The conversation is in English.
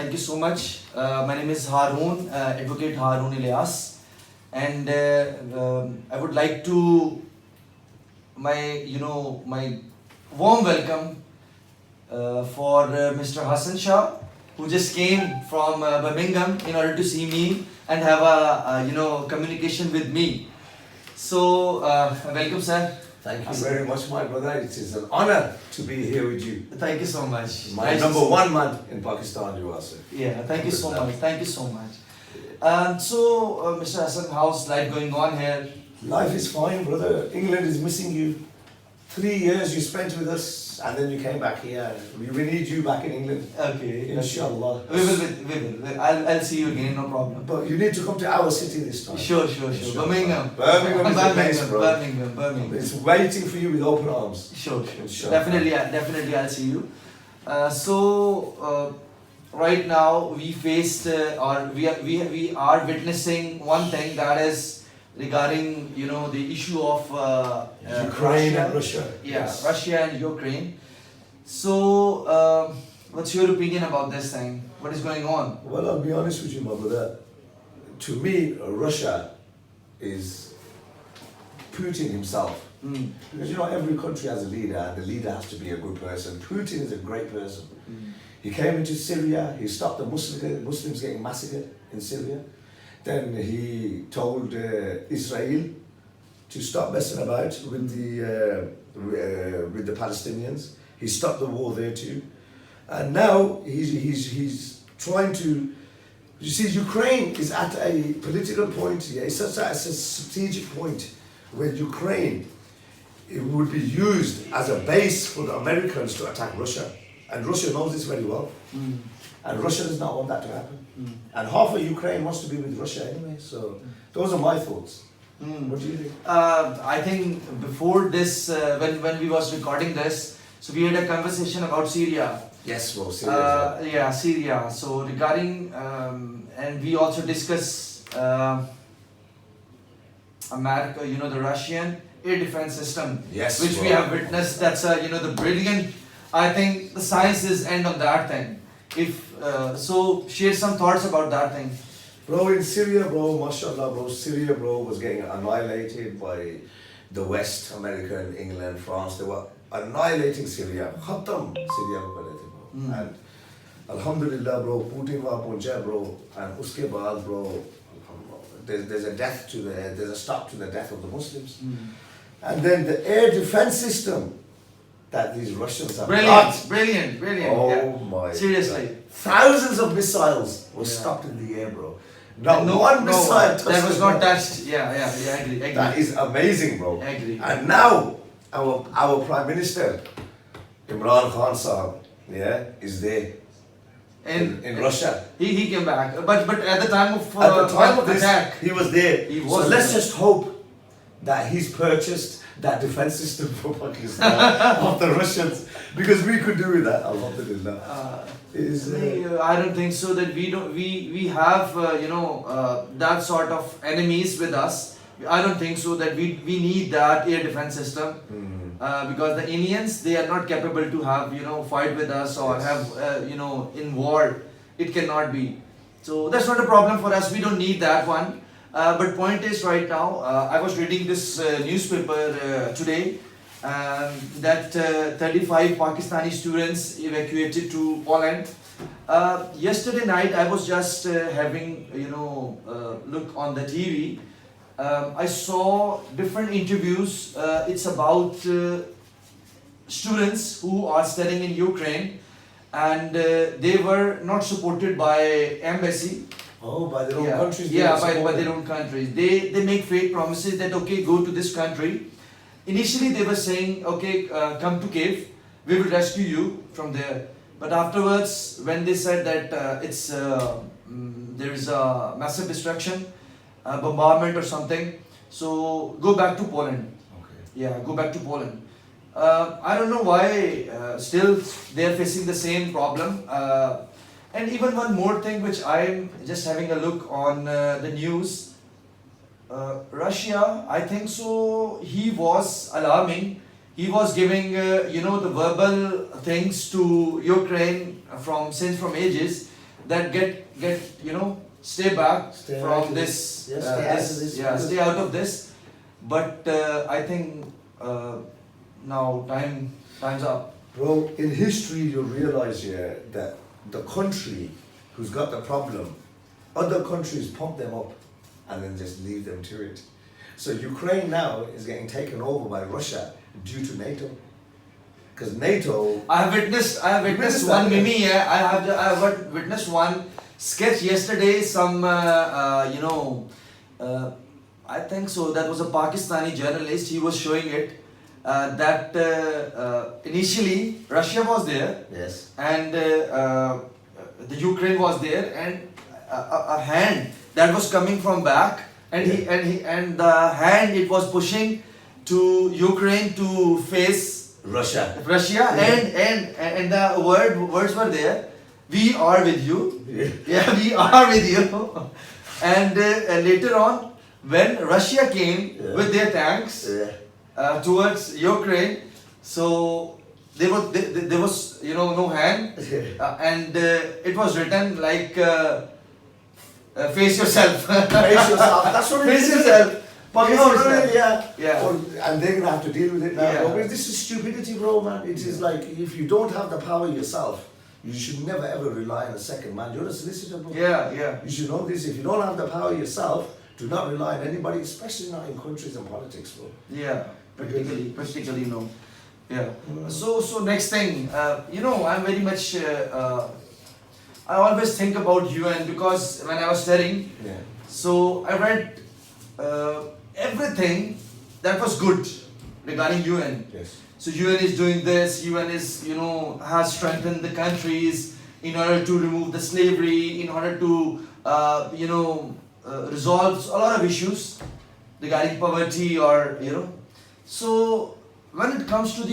Thank you so much. My name is Harun, Advocate Harun Ilyas, and I would like to my warm welcome for Mr. Hassan Shah, who just came from Birmingham in order to see me and have a communication with me. So welcome, sir. Thank you very much, my brother. It is an honor to be here with you. Thank you so much. My Nice to number see you. one man in Pakistan, you are, sir. Yeah, thank you so Good much. luck. Thank you so much. Mr. Hassan, how's life going on here? Life is fine, brother. England is missing you. 3 years you spent with us, and then you came back here. We need you back in England, Okay. inshallah. We will. I'll see you again, no problem. But you need to come to our city this time. Sure. Inshallah. Birmingham. Birmingham is the place, bro. Birmingham. It's waiting for you with open arms. Sure. Inshallah. Definitely I'll see you. Right now we faced we are witnessing one thing, that is regarding the issue of Ukraine and Russia. Yeah, Yes. Russia and Ukraine. So, what's your opinion about this thing? What is going on? Well, I'll be honest with you, my brother. To me, Russia is Putin himself. Mm. Because every country has a leader, and the leader has to be a good person. Putin is a great person. He came into Syria, he stopped the Muslims getting massacred in Syria. Then he told Israel to stop messing about with the Palestinians. He stopped the war there too. And now he's trying to. You see, Ukraine is at a political point here. It's at a strategic point where Ukraine, it would be used as a base for the Americans to attack Russia. And Russia knows this very well. And Russia does not want that to happen. And half of Ukraine wants to be with Russia anyway. So those are my thoughts. What do you think? I think before this, when we was recording this, so we had a conversation about Syria. Yes, well, Syria. Yeah, Syria. So regarding, and we also discuss America, the Russian air defense system, Yes, which we bro. have witnessed. That's the brilliant. I think the science is end on that thing. If so, share some thoughts about that thing. Bro, in Syria, bro, mashallah, bro, Syria, bro, was getting annihilated by the West, America and England, France. They were annihilating Syria. Khatam Syria ko kar rahe the, bro. And alhamdulillah, bro, Putin wa pahuncha, bro, and uske baad, bro, there's a there's a stop to the death of the Muslims. And then the air defense system that these Russians have got. Brilliant. Oh Yeah. my Seriously. God. Thousands of missiles were Yeah. stopped in the air, bro. Not one missile touched that was the not ground. touched. Yeah, I agree. That is amazing, bro. Agree. And now our Prime Minister, Imran Khan Sahab, is there in Russia. He came back, but at the time of At the time of this, attack, he was there. He So was let's there. just hope that he's purchased that defense system for Pakistan of the Russians, because we could do with that. Alhamdulillah. I don't think so that we have that sort of enemies with us. I don't think so that we need that air defense system. Because the Indians, they are not capable to have fight with us or Yes. have in war. It cannot be. So that's not a problem for us. We don't need that one. But point is, right now I was reading this newspaper today that 35 Pakistani students evacuated to Poland. Yesterday night I was just having look on the TV. I saw different interviews. It's about students who are studying in Ukraine, and they were not supported by embassy. Oh, by their own countries. Yeah, they by support their them. own countries. They make fake promises that okay, go to this country. Initially they were saying okay, come to Kiev, we will rescue you from there. But afterwards, when they said that there is a massive destruction, bombardment or something, so go back to Poland. Okay. Yeah, go back to Poland. I don't know why still they are facing the same problem. And even one more thing which I'm just having a look on the news. Russia, I think so, he was alarming. He was giving, the verbal things to Ukraine from ages, that get stay back Stay out from of this. this. Yeah, stay out of this. Yeah, stay out of this. But I think now time's up. Bro, in history you'll realize that the country who's got the problem, other countries pump them up and then just leave them to it. So Ukraine now is getting taken over by Russia due to NATO. Because NATO, I have witnessed witnessed one that, meme. Yeah, I have witnessed one sketch yesterday. Some I think so. That was a Pakistani journalist. He was showing it. That initially Russia was there, yes, and the Ukraine was there, and a hand that was coming from back, and the hand it was pushing to Ukraine to face Russia. and the words were there. We are with you. Yeah. Yeah, we are with you. And later on, when Russia came Yeah. with their tanks towards Ukraine, so there was no hand, and it was written like face yourself. Face yourself. That's what it Face is. yourself. But Face no, yourself. really, yeah. Yeah. And they're gonna have to deal with it now. Yeah. Bro. This is stupidity, bro, man. It is like if you don't have the power yourself, you should never ever rely on a second man. You're a solicitor, bro. Yeah. You should know this. If you don't have the power yourself, do not rely on anybody, especially not in countries and politics, bro. Yeah, practically no. Yeah. So next thing, I'm very much. I always think about UN because when I was studying, Yeah. so I read everything that was good regarding UN. Yes. So UN is doing this. UN is has strengthened the countries in order to remove the slavery, in order to resolve a lot of issues regarding poverty or. So when it comes to the